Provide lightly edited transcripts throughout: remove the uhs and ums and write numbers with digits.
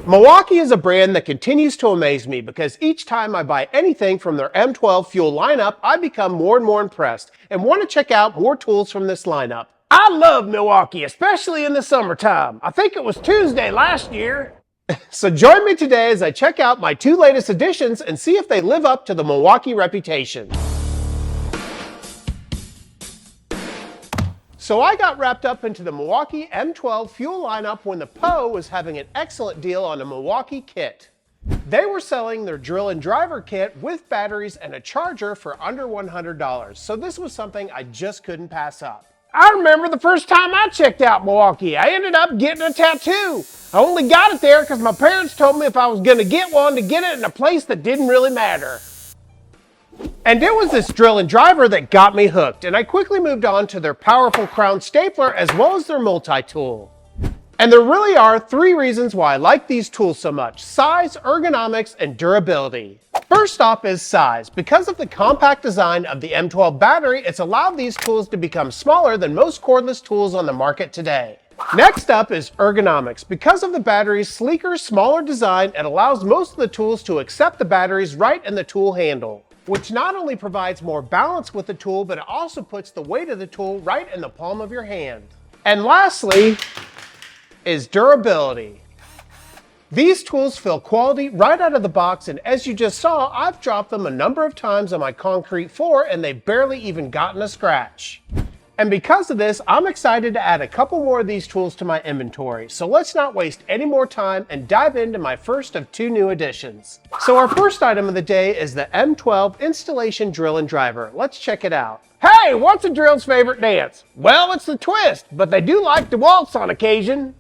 Milwaukee is a brand that continues to amaze me because each time I buy anything from their M12 fuel lineup, I become more and more impressed and want to check out more tools from this lineup. I love Milwaukee, especially in the summertime. I think it was Tuesday last year. So join me today as I check out my two latest additions and see if they live up to the Milwaukee reputation. So I got wrapped up into the Milwaukee M12 fuel lineup when the PO was having an excellent deal on a Milwaukee kit. They were selling their drill and driver kit with batteries and a charger for under $100, so this was something I just couldn't pass up. I remember the first time I checked out Milwaukee, I ended up getting a tattoo. I only got it there because my parents told me if I was going to get one, to get it in a place that didn't really matter. And it was this drill and driver that got me hooked, and I quickly moved on to their powerful crown stapler as well as their multi-tool. And there really are three reasons why I like these tools so much: size, ergonomics, and durability. First off is size. Because of the compact design of the M12 battery, it's allowed these tools to become smaller than most cordless tools on the market today. Next up is ergonomics. Because of the battery's sleeker, smaller design, it allows most of the tools to accept the batteries right in the tool handle, which not only provides more balance with the tool, but it also puts the weight of the tool right in the palm of your hand. And lastly is durability. These tools feel quality right out of the box, and as you just saw, I've dropped them a number of times on my concrete floor and they've barely even gotten a scratch. And because of this, I'm excited to add a couple more of these tools to my inventory. So let's not waste any more time and dive into my first of two new additions. So our first item of the day is the M12 installation drill and driver. Let's check it out. Hey, what's a drill's favorite dance? Well, it's the twist, but they do like to waltz on occasion.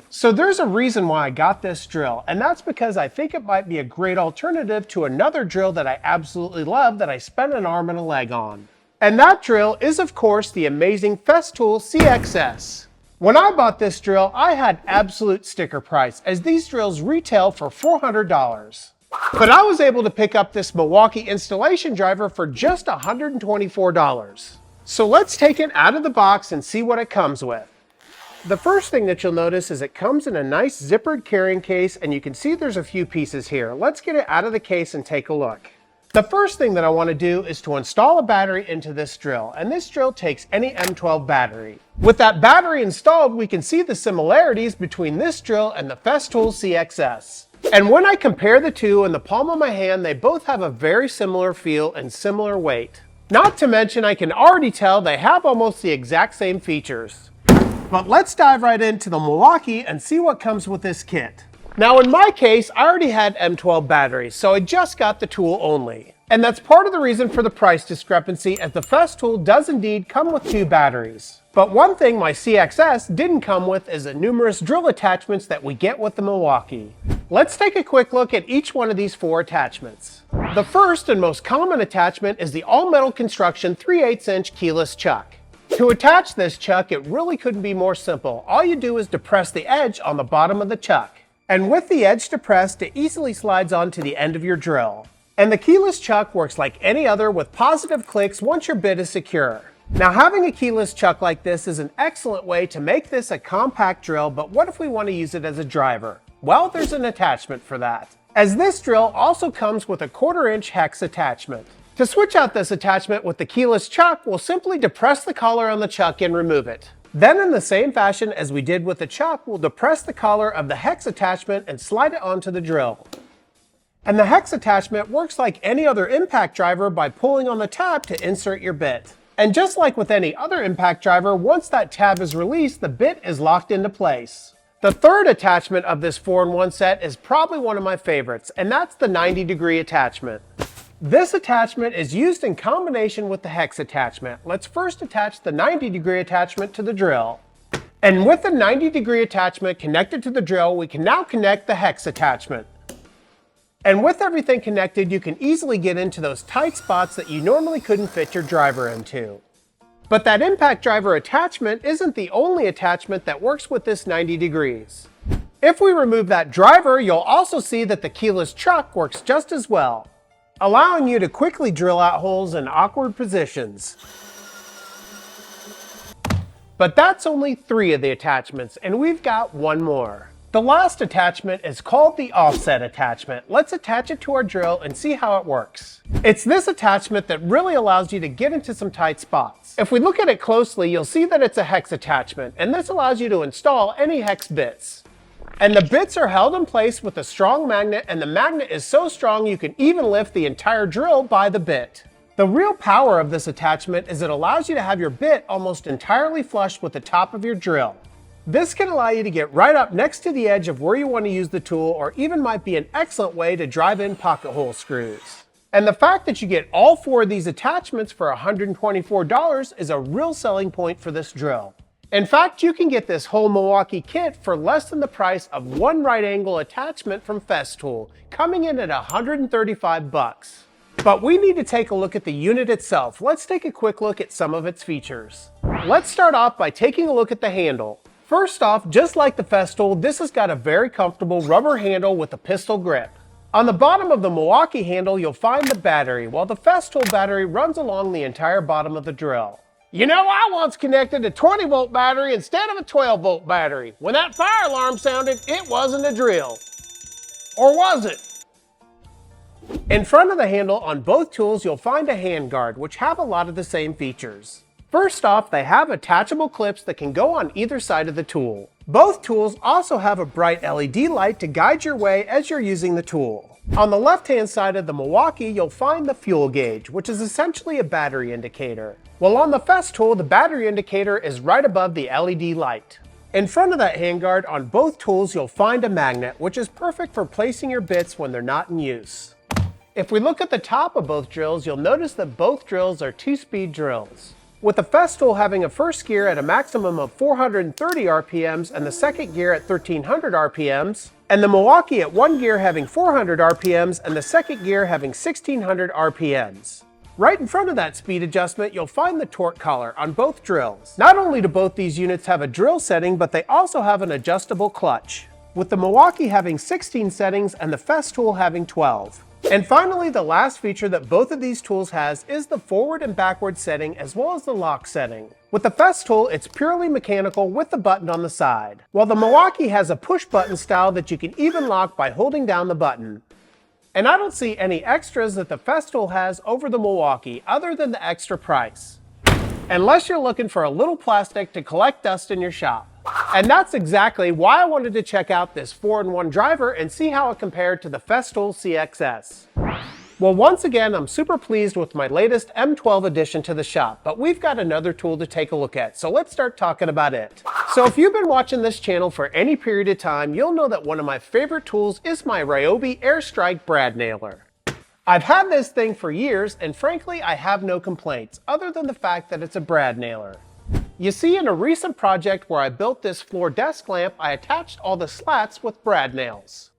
So there's a reason why I got this drill, and that's because I think it might be a great alternative to another drill that I absolutely love that I spent an arm and a leg on. And that drill is, of course, the amazing Festool CXS. When I bought this drill, I had absolute sticker price, as these drills retail for $400. But I was able to pick up this Milwaukee installation driver for just $124. So let's take it out of the box and see what it comes with. The first thing that you'll notice is it comes in a nice zippered carrying case, and you can see there's a few pieces here. Let's get it out of the case and take a look. The first thing that I want to do is to install a battery into this drill, and this drill takes any M12 battery. With that battery installed, we can see the similarities between this drill and the Festool CXS. And when I compare the two in the palm of my hand, they both have a very similar feel and similar weight. Not to mention, I can already tell they have almost the exact same features. But let's dive right into the Milwaukee and see what comes with this kit. Now in my case, I already had M12 batteries, so I just got the tool only. And that's part of the reason for the price discrepancy, as the Festool does indeed come with two batteries. But one thing my CXS didn't come with is the numerous drill attachments that we get with the Milwaukee. Let's take a quick look at each one of these four attachments. The first and most common attachment is the all-metal construction 3/8" keyless chuck. To attach this chuck, it really couldn't be more simple. All you do is depress the edge on the bottom of the chuck. And with the edge depressed, it easily slides onto the end of your drill. And the keyless chuck works like any other with positive clicks once your bit is secure. Now, having a keyless chuck like this is an excellent way to make this a compact drill, but what if we want to use it as a driver? Well, there's an attachment for that, as this drill also comes with a 1/4" hex attachment. To switch out this attachment with the keyless chuck, we'll simply depress the collar on the chuck and remove it. Then in the same fashion as we did with the chuck, we'll depress the collar of the hex attachment and slide it onto the drill. And the hex attachment works like any other impact driver by pulling on the tab to insert your bit. And just like with any other impact driver, once that tab is released, the bit is locked into place. The third attachment of this 4-in-1 set is probably one of my favorites, and that's the 90-degree attachment. This attachment is used in combination with the hex attachment. Let's first attach the 90-degree attachment to the drill. And with the 90-degree attachment connected to the drill, we can now connect the hex attachment. And with everything connected, you can easily get into those tight spots that you normally couldn't fit your driver into. But that impact driver attachment isn't the only attachment that works with this 90 degrees. If we remove that driver, you'll also see that the keyless chuck works just as well, allowing you to quickly drill out holes in awkward positions. But that's only 3 of the attachments, and we've got one more. The last attachment is called the offset attachment. Let's attach it to our drill and see how it works. It's this attachment that really allows you to get into some tight spots. If we look at it closely, you'll see that it's a hex attachment, and this allows you to install any hex bits. And the bits are held in place with a strong magnet, and the magnet is so strong you can even lift the entire drill by the bit. The real power of this attachment is it allows you to have your bit almost entirely flush with the top of your drill. This can allow you to get right up next to the edge of where you want to use the tool, or even might be an excellent way to drive in pocket hole screws. And the fact that you get all 4 of these attachments for $124 is a real selling point for this drill. In fact, you can get this whole Milwaukee kit for less than the price of one right angle attachment from Festool, coming in at $135. But we need to take a look at the unit itself. Let's take a quick look at some of its features. Let's start off by taking a look at the handle. First off, just like the Festool, this has got a very comfortable rubber handle with a pistol grip. On the bottom of the Milwaukee handle, you'll find the battery, while the Festool battery runs along the entire bottom of the drill. You know, I once connected a 20-volt battery instead of a 12-volt battery. When that fire alarm sounded, it wasn't a drill. Or was it? In front of the handle on both tools, you'll find a hand guard, which have a lot of the same features. First off, they have attachable clips that can go on either side of the tool. Both tools also have a bright LED light to guide your way as you're using the tool. On the left-hand side of the Milwaukee, you'll find the fuel gauge, which is essentially a battery indicator. While on the Festool, the battery indicator is right above the LED light. In front of that handguard on both tools, you'll find a magnet, which is perfect for placing your bits when they're not in use. If we look at the top of both drills, you'll notice that both drills are 2-speed drills, with the Festool having a first gear at a maximum of 430 RPMs and the second gear at 1300 RPMs, and the Milwaukee at one gear having 400 RPMs and the second gear having 1600 RPMs. Right in front of that speed adjustment, you'll find the torque collar on both drills. Not only do both these units have a drill setting, but they also have an adjustable clutch, with the Milwaukee having 16 settings and the Festool having 12. And finally, the last feature that both of these tools has is the forward and backward setting, as well as the lock setting. With the Festool, it's purely mechanical with the button on the side, while the Milwaukee has a push button style that you can even lock by holding down the button. And I don't see any extras that the Festool has over the Milwaukee other than the extra price, unless you're looking for a little plastic to collect dust in your shop. And that's exactly why I wanted to check out this 4-in-1 driver and see how it compared to the Festool CXS. Well, once again, I'm super pleased with my latest M12 addition to the shop, but we've got another tool to take a look at, so let's start talking about it. So if you've been watching this channel for any period of time, you'll know that one of my favorite tools is my Ryobi Airstrike brad nailer. I've had this thing for years, and frankly, I have no complaints, other than the fact that it's a brad nailer. You see, in a recent project where I built this floor desk lamp, I attached all the slats with brad nails.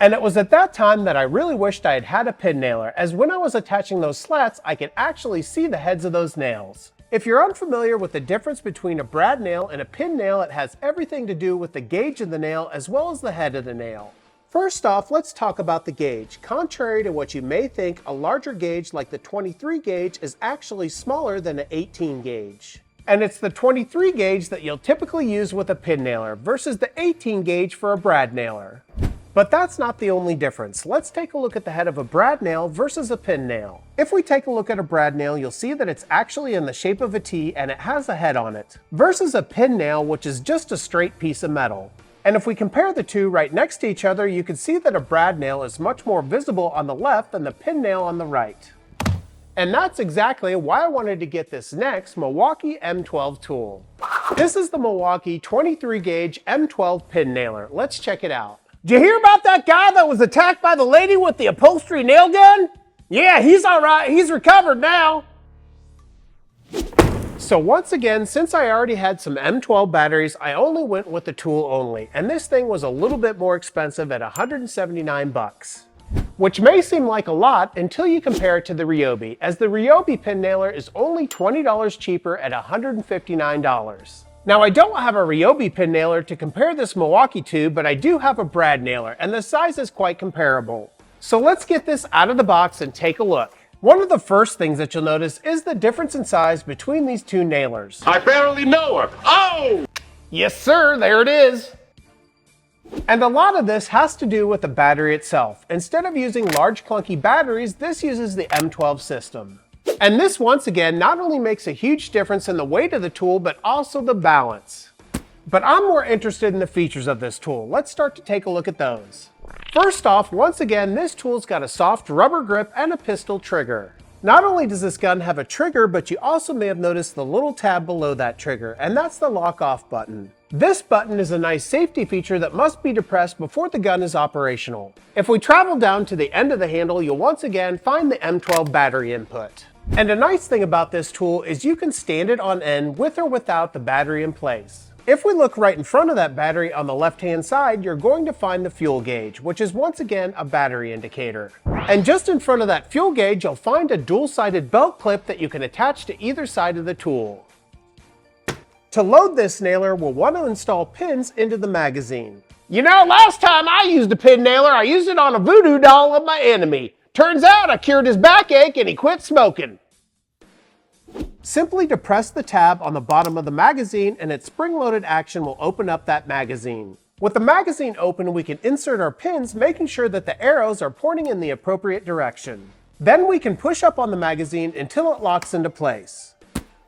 And it was at that time that I really wished I had had a pin nailer, as when I was attaching those slats, I could actually see the heads of those nails. If you're unfamiliar with the difference between a brad nail and a pin nail, it has everything to do with the gauge of the nail as well as the head of the nail. First off, let's talk about the gauge. Contrary to what you may think, a larger gauge like the 23 gauge is actually smaller than an 18 gauge. And it's the 23 gauge that you'll typically use with a pin nailer versus the 18 gauge for a brad nailer. But that's not the only difference. Let's take a look at the head of a brad nail versus a pin nail. If we take a look at a brad nail, you'll see that it's actually in the shape of a T and it has a head on it, versus a pin nail, which is just a straight piece of metal. And if we compare the two right next to each other, you can see that a brad nail is much more visible on the left than the pin nail on the right. And that's exactly why I wanted to get this next Milwaukee M12 tool. This is the Milwaukee 23 gauge M12 pin nailer. Let's check it out. Did you hear about that guy that was attacked by the lady with the upholstery nail gun? Yeah, he's all right. He's recovered now. So once again, since I already had some M12 batteries, I only went with the tool only. And this thing was a little bit more expensive at $179. Which may seem like a lot until you compare it to the Ryobi, as the Ryobi pin nailer is only $20 cheaper at $159. Now, I don't have a Ryobi pin nailer to compare this Milwaukee to, but I do have a brad nailer, and the size is quite comparable. So let's get this out of the box and take a look. One of the first things that you'll notice is the difference in size between these two nailers. I barely know her. Oh! Yes, sir, there it is. And a lot of this has to do with the battery itself. Instead of using large clunky batteries, this uses the M12 system. And this once again not only makes a huge difference in the weight of the tool, but also the balance. But I'm more interested in the features of this tool. Let's start to take a look at those. First off, once again, this tool's got a soft rubber grip and a pistol trigger. Not only does this gun have a trigger, but you also may have noticed the little tab below that trigger, and that's the lock-off button. This button is a nice safety feature that must be depressed before the gun is operational. If we travel down to the end of the handle, you'll once again find the M12 battery input. And a nice thing about this tool is you can stand it on end with or without the battery in place. If we look right in front of that battery on the left-hand side, you're going to find the fuel gauge, which is once again a battery indicator. And just in front of that fuel gauge, you'll find a dual-sided belt clip that you can attach to either side of the tool. To load this nailer, we'll want to install pins into the magazine. You know, last time I used a pin nailer, I used it on a voodoo doll of my enemy. Turns out I cured his backache and he quit smoking. Simply depress the tab on the bottom of the magazine and its spring-loaded action will open up that magazine. With the magazine open, we can insert our pins, making sure that the arrows are pointing in the appropriate direction. Then we can push up on the magazine until it locks into place.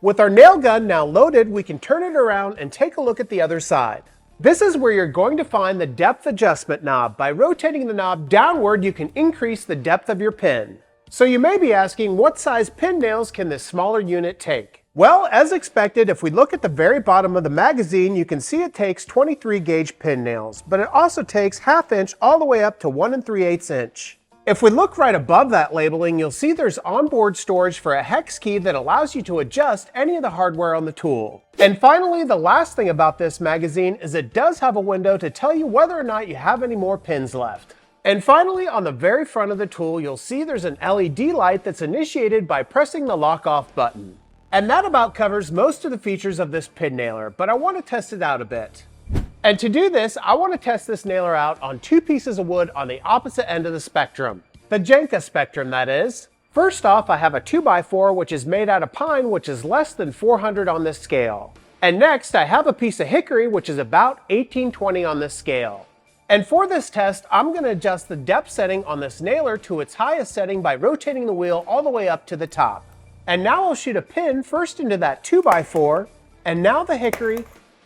With our nail gun now loaded, we can turn it around and take a look at the other side. This is where you're going to find the depth adjustment knob. By rotating the knob downward, you can increase the depth of your pin. So you may be asking, what size pin nails can this smaller unit take? Well, as expected, if we look at the very bottom of the magazine, you can see it takes 23 gauge pin nails, but it also takes 1/2 inch all the way up to 1 3/8 inch. If we look right above that labeling, you'll see there's onboard storage for a hex key that allows you to adjust any of the hardware on the tool. And finally, the last thing about this magazine is it does have a window to tell you whether or not you have any more pins left. And finally, on the very front of the tool, you'll see there's an LED light that's initiated by pressing the lock-off button. And that about covers most of the features of this pin nailer, but I want to test it out a bit. And to do this, I want to test this nailer out on 2 pieces of wood on the opposite end of the spectrum. The Jenga spectrum, that is. First off, I have a 2x4 which is made out of pine, which is less than 400 on this scale. And next, I have a piece of hickory which is about 1820 on this scale. And for this test, I'm going to adjust the depth setting on this nailer to its highest setting by rotating the wheel all the way up to the top. And now I'll shoot a pin first into that 2x4, and now the hickory,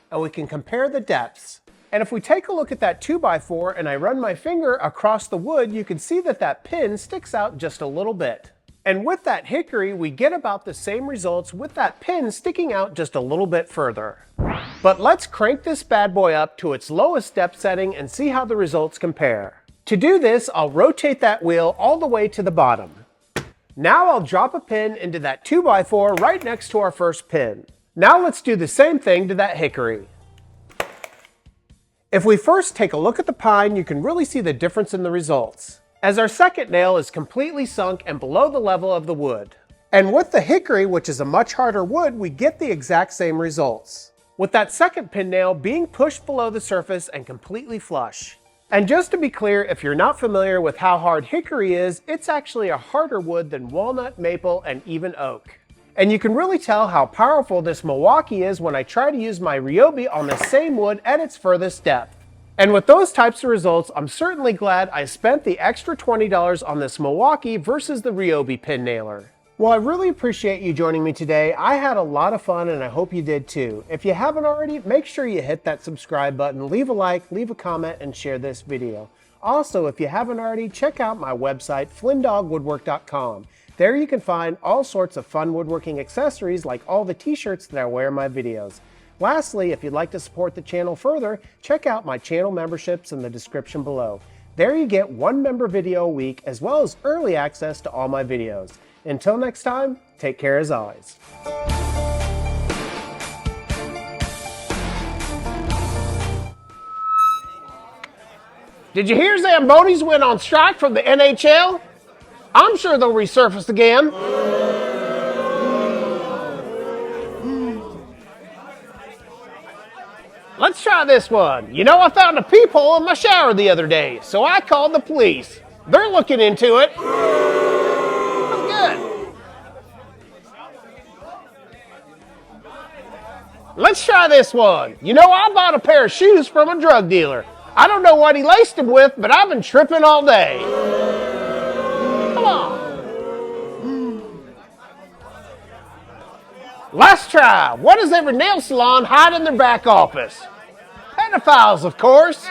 and we can compare the depths. And if we take a look at that 2x4 and I run my finger across the wood, you can see that that pin sticks out just a little bit. And with that hickory, we get about the same results with that pin sticking out just a little bit further. But let's crank this bad boy up to its lowest depth setting and see how the results compare. To do this, I'll rotate that wheel all the way to the bottom. Now I'll drop a pin into that 2x4 right next to our first pin. Now let's do the same thing to that hickory. If we first take a look at the pine, you can really see the difference in the results, as our second nail is completely sunk and below the level of the wood. And with the hickory, which is a much harder wood, we get the exact same results, with that second pin nail being pushed below the surface and completely flush. And just to be clear, if you're not familiar with how hard hickory is, it's actually a harder wood than walnut, maple, and even oak. And you can really tell how powerful this Milwaukee is when I try to use my Ryobi on the same wood at its furthest depth. And with those types of results, I'm certainly glad I spent the extra $20 on this Milwaukee versus the Ryobi pin nailer. Well, I really appreciate you joining me today. I had a lot of fun and I hope you did too. If you haven't already, make sure you hit that subscribe button, leave a like, leave a comment, and share this video. Also, if you haven't already, check out my website, flynndogwoodwork.com. There you can find all sorts of fun woodworking accessories like all the t-shirts that I wear in my videos. Lastly, if you'd like to support the channel further, check out my channel memberships in the description below. There you get 1 member video a week as well as early access to all my videos. Until next time, take care as always. Did you hear Zambonis went on strike from the NHL? I'm sure they'll resurface again. Let's try this one. You know, I found a peephole in my shower the other day, so I called the police. They're looking into it. That's good. Let's try this one. You know, I bought a pair of shoes from a drug dealer. I don't know what he laced them with, but I've been tripping all day. Come on. Last try. What does every nail salon hide in their back office? Pedophiles, of course.